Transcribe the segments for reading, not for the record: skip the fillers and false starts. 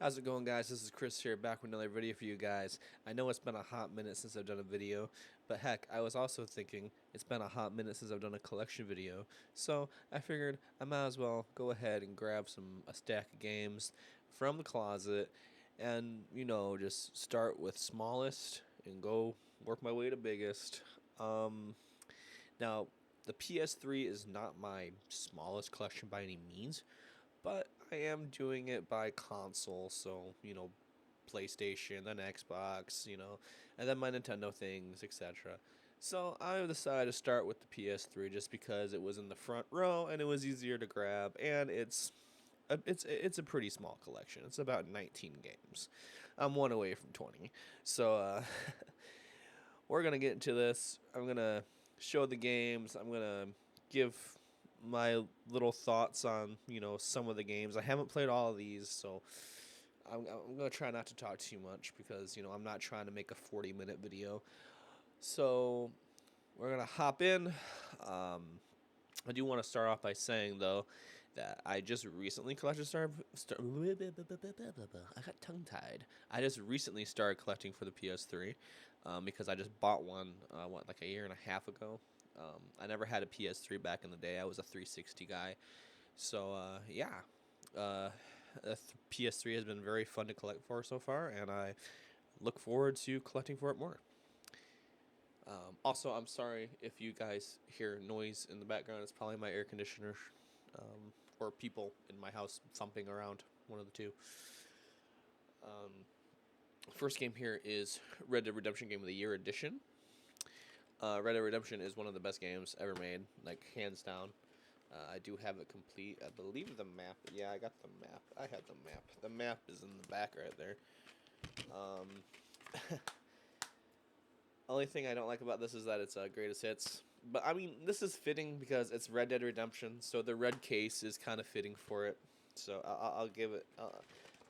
How's it going, guys? This is Chris here, back with another video for you guys. I know it's been a hot minute since I've done a video, but heck, I was also thinking it's been a hot minute since I've done a collection video, so I figured I might as well go ahead and grab a stack of games from the closet and, just start with smallest and go work my way to biggest. Now, the PS3 is not my smallest collection by any means, but I am doing it by console, so, PlayStation, then Xbox, and then my Nintendo things, etc. So I decided to start with the PS3 just because it was in the front row and it was easier to grab, and it's a pretty small collection. It's about 19 games. I'm one away from 20. So we're gonna get into this. I'm gonna show the games. I'm gonna give my little thoughts on some of the games. I haven't played all of these, so I'm gonna try not to talk too much because I'm not trying to make a 40-minute video. So we're gonna hop in. I do want to start off by saying though that I just recently collected I got tongue tied. I just recently started collecting for the PS3 because I just bought one like a year and a half ago. I never had a PS3 back in the day. I was a 360 guy. So, yeah. The PS3 has been very fun to collect for so far, and I look forward to collecting for it more. Also, I'm sorry if you guys hear noise in the background. It's probably my air conditioner or people in my house thumping around, one of the two. First game here is Red Dead Redemption Game of the Year Edition. Red Dead Redemption is one of the best games ever made, like hands down. I do have it complete. I believe the map. Yeah, I got the map. I had the map. The map is in the back right there. Only thing I don't like about this is that it's greatest hits. But I mean, this is fitting because it's Red Dead Redemption, so the red case is kind of fitting for it. So I'll give it.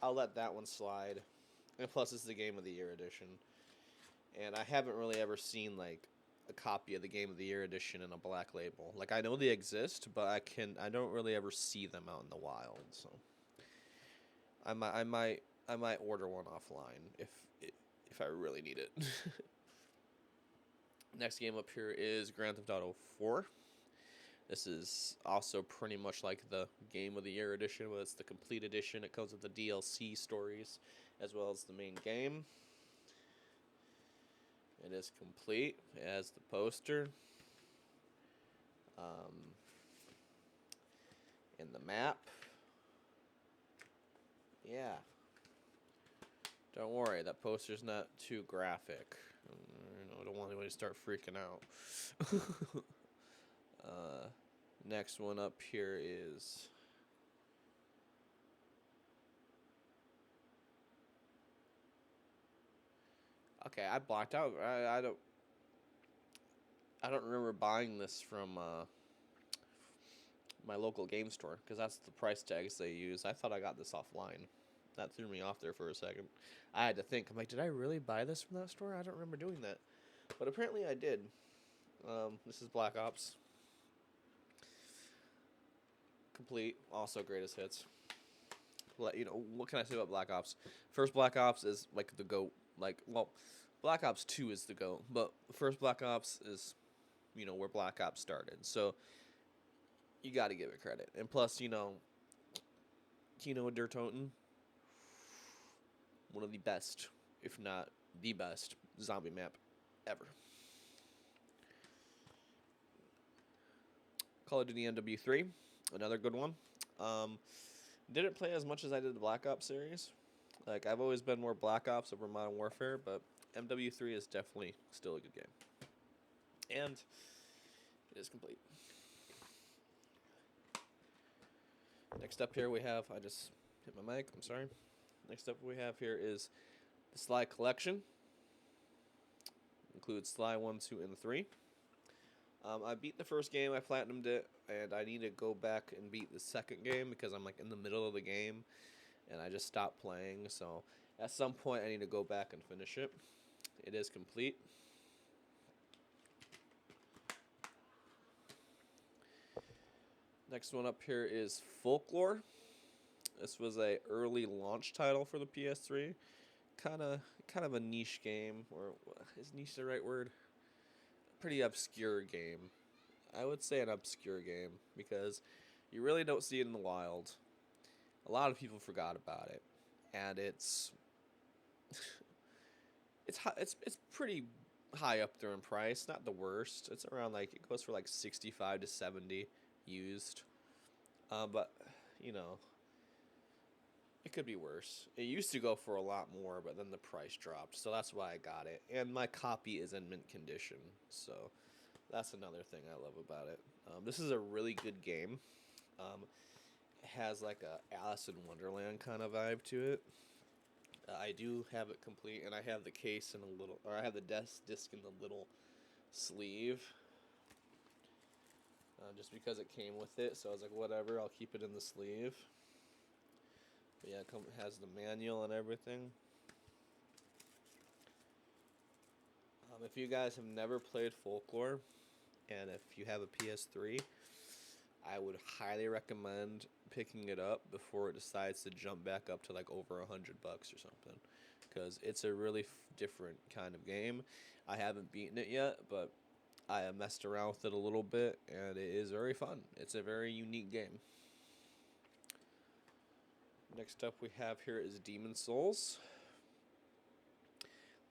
I'll let that one slide. And plus, it's the Game of the Year edition. And I haven't really ever seen like a copy of the Game of the Year edition in a black label. Like I know they exist, but I don't really ever see them out in the wild. So I might order one offline if I really need it. Next game up here is Grand Theft Auto 4. This is also pretty much like the Game of the Year edition, but it's the complete edition. It comes with the DLC stories as well as the main game. It is complete. It has the poster. And the map. Yeah. Don't worry, that poster's not too graphic. I don't want anybody to start freaking out. Next one up here is... Okay, I blocked out. I don't remember buying this from my local game store because that's the price tags they use. I thought I got this offline. That threw me off there for a second. I had to think. I'm like, did I really buy this from that store? I don't remember doing that. But apparently I did. This is Black Ops. Complete. Also greatest hits. What can I say about Black Ops? First Black Ops is like the GOAT. Black Ops 2 is the GOAT. But first Black Ops is, where Black Ops started. So you got to give it credit. And plus, Dirt Toten, one of the best, if not the best, zombie map ever. Call of Duty MW3, another good one. Didn't play as much as I did the Black Ops series. Like, I've always been more Black Ops over Modern Warfare, but MW3 is definitely still a good game. And it is complete. Next up here we have, I just hit my mic, I'm sorry. Next up we have here is the Sly Collection. I beat the first game. I plat-numed it, and I need to go back and finish it. It is complete. Next up here we have, I just hit my mic, I'm sorry. Next up we have here is the Sly Collection. I beat the first game. I plat-numed it, and I need to go back and finish it. It is complete. Includes Sly 1, 2, and 3. I beat the first game, I platinumed it, and I need to go back and beat the second game because I'm like in the middle of the game and I just stopped playing. So at some point I need to go back and finish it. It is complete. Next one up here is Folklore. This was a early launch title for the PS3. Kind of a niche game, or is niche the right word? Pretty obscure game. I would say an obscure game because you really don't see it in the wild. A lot of people forgot about it, and it's pretty high up there in price. Not the worst. It's around like it goes for like 65 to 70 used. But you know, it could be worse. It used to go for a lot more, but then the price dropped, so that's why I got it. And my copy is in mint condition, so that's another thing I love about it. This is a really good game. It has like a Alice in Wonderland kind of vibe to it. I do have it complete, and I have the case in a little, or I have the disc in the little sleeve, just because it came with it. So I was like, whatever, I'll keep it in the sleeve. But yeah, it has the manual and everything. If you guys have never played Folklore, and if you have a PS3, I would highly recommend picking it up before it decides to jump back up to like over $100 or something, because it's a really different kind of game. I haven't beaten it yet, but I have messed around with it a little bit, and it is very fun. It's a very unique game. Next up we have here is Demon Souls.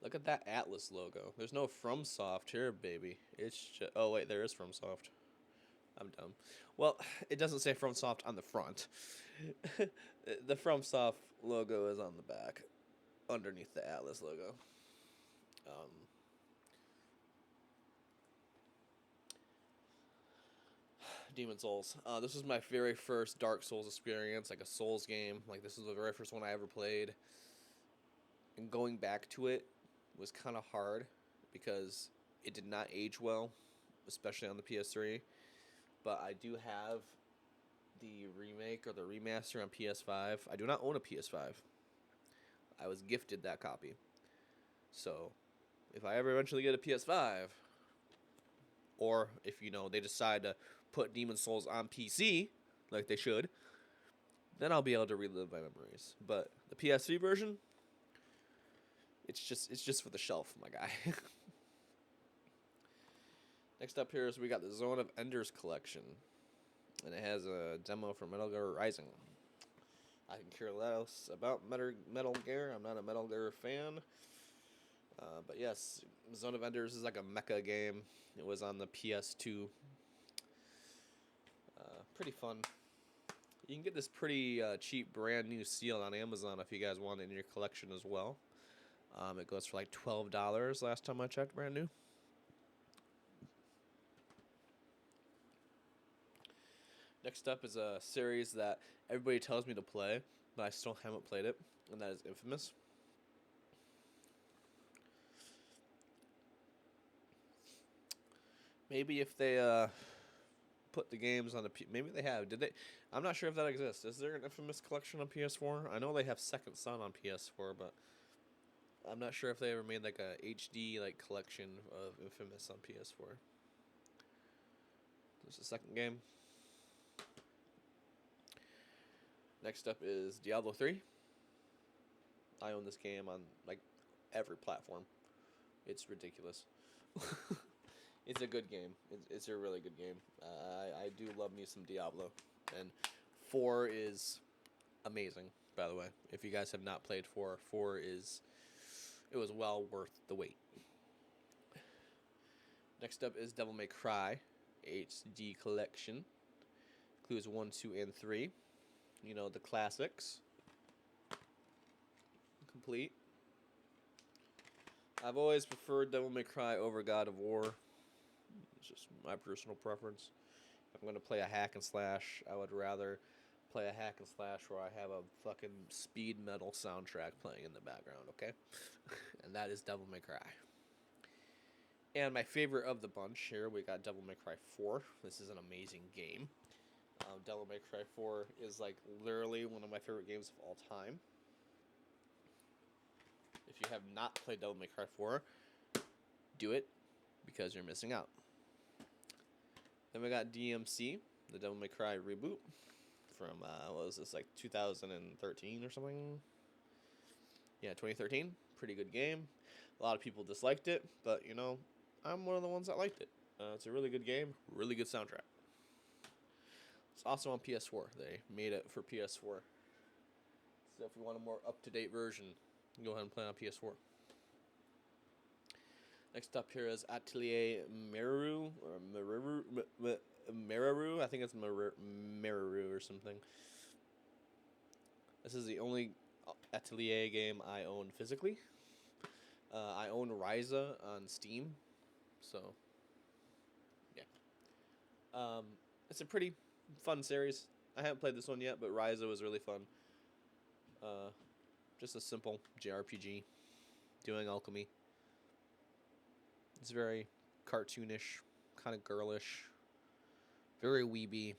Look at that Atlas logo. There's no FromSoft here, baby. It's just, oh wait, there is FromSoft. I'm dumb. Well, it doesn't say FromSoft on the front. The FromSoft logo is on the back, underneath the Atlas logo. Demon Souls. This was my very first Dark Souls experience, like a Souls game. Like, this was the very first one I ever played. And going back to it was kind of hard because it did not age well, especially on the PS3. But I do have the remake or the remaster on PS5. I do not own a PS5. I was gifted that copy. So, if I ever eventually get a PS5, or if, they decide to put Demon Souls on PC, like they should, then I'll be able to relive my memories. But the PS3 version, it's just for the shelf, my guy. Next up here is we got the Zone of Enders collection, and it has a demo for Metal Gear Rising. I can care less about Metal Gear. I'm not a Metal Gear fan. But yes, Zone of Enders is like a mecha game. It was on the PS2. Pretty fun. You can get this pretty cheap brand new seal on Amazon if you guys want it in your collection as well. It goes for like $12 last time I checked, brand new. Next up is a series that everybody tells me to play, but I still haven't played it, and that is Infamous. Maybe if they put the games on the maybe they have. Did they? I'm not sure if that exists. Is there an Infamous collection on PS4? I know they have Second Son on PS4, but I'm not sure if they ever made like a HD like collection of Infamous on PS4. There's the second game. Next up is Diablo 3. I own this game on like every platform. It's ridiculous. It's a good game. It's a really good game. I do love me some Diablo. And 4 is amazing, by the way. If you guys have not played 4, it was well worth the wait. Next up is Devil May Cry HD Collection. Includes 1, 2, and 3. The classics. Complete. I've always preferred Devil May Cry over God of War. It's just my personal preference. If I'm going to play a hack and slash, I would rather play a hack and slash where I have a fucking speed metal soundtrack playing in the background, okay? And that is Devil May Cry. And my favorite of the bunch here, we got Devil May Cry 4. This is an amazing game. Devil May Cry 4 is like literally one of my favorite games of all time. If you have not played Devil May Cry 4, do it, because you're missing out. Then we got DMC, the Devil May Cry Reboot. from what was this, like 2013 or something? Yeah, 2013. Pretty good game. A lot of people disliked it, but you know, I'm one of the ones that liked it. It's a really good game, really good soundtrack. It's also on PS4. They made it for PS4. So if you want a more up-to-date version, go ahead and play it on PS4. Next up here is Atelier Meru, or Meru. I think it's Meru or something. This is the only Atelier game I own physically. I own Ryza on Steam, so yeah. It's a pretty fun series. I haven't played this one yet, but Ryza was really fun. Just a simple JRPG, doing alchemy. It's very cartoonish, kind of girlish, very weeby.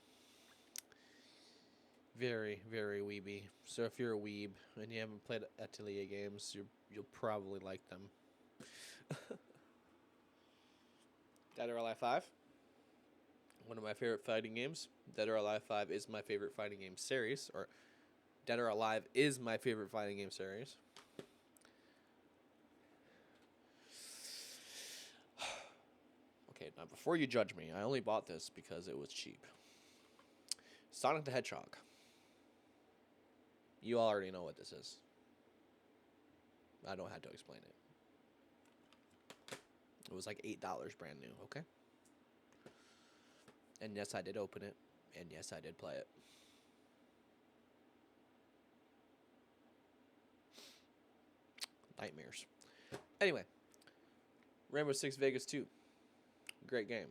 Very, very weeby. So if you're a weeb and you haven't played Atelier games, you'll probably like them. Dead or Alive 5. One of my favorite fighting games. Dead or Alive 5 is my favorite fighting game series. Or Dead or Alive is my favorite fighting game series. Okay, now before you judge me, I only bought this because it was cheap. Sonic the Hedgehog. You already know what this is. I don't have to explain it. It was like $8 brand new, okay? And yes, I did open it. And yes, I did play it. Nightmares. Anyway. Rainbow Six Vegas 2. Great game.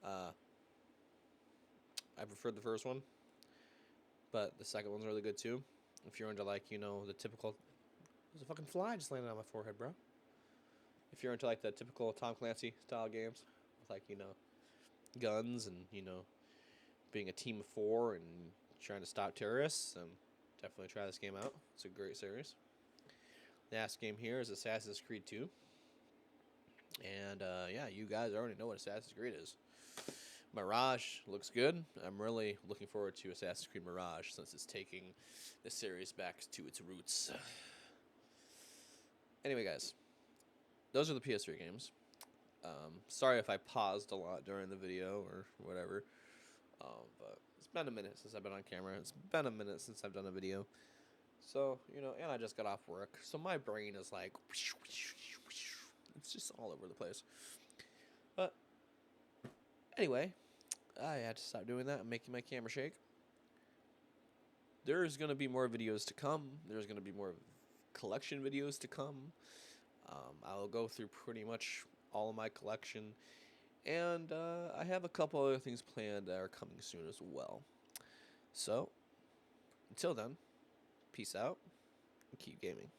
I preferred the first one. But the second one's really good too. If you're into, like, you know, the typical... There's a fucking fly just landing on my forehead, bro. If you're into, like, the typical Tom Clancy style games. With, like, you know, guns and, you know, being a team of 4 and trying to stop terrorists, then definitely try this game out. It's a great series. The last game here is Assassin's Creed 2. And, yeah, you guys already know what Assassin's Creed is. Mirage looks good. I'm really looking forward to Assassin's Creed Mirage since it's taking the series back to its roots. Anyway, guys, those are the PS3 games. Sorry if I paused a lot during the video or whatever, but it's been a minute since I've been on camera. It's been a minute since I've done a video. So, you know, and I just got off work, so my brain is like, it's just all over the place. But anyway, I had to stop doing that and making my camera shake. There's going to be more videos to come. There's going to be more collection videos to come. I'll go through pretty much all of my collection. And I have a couple other things planned that are coming soon as well. So, until then, peace out and keep gaming.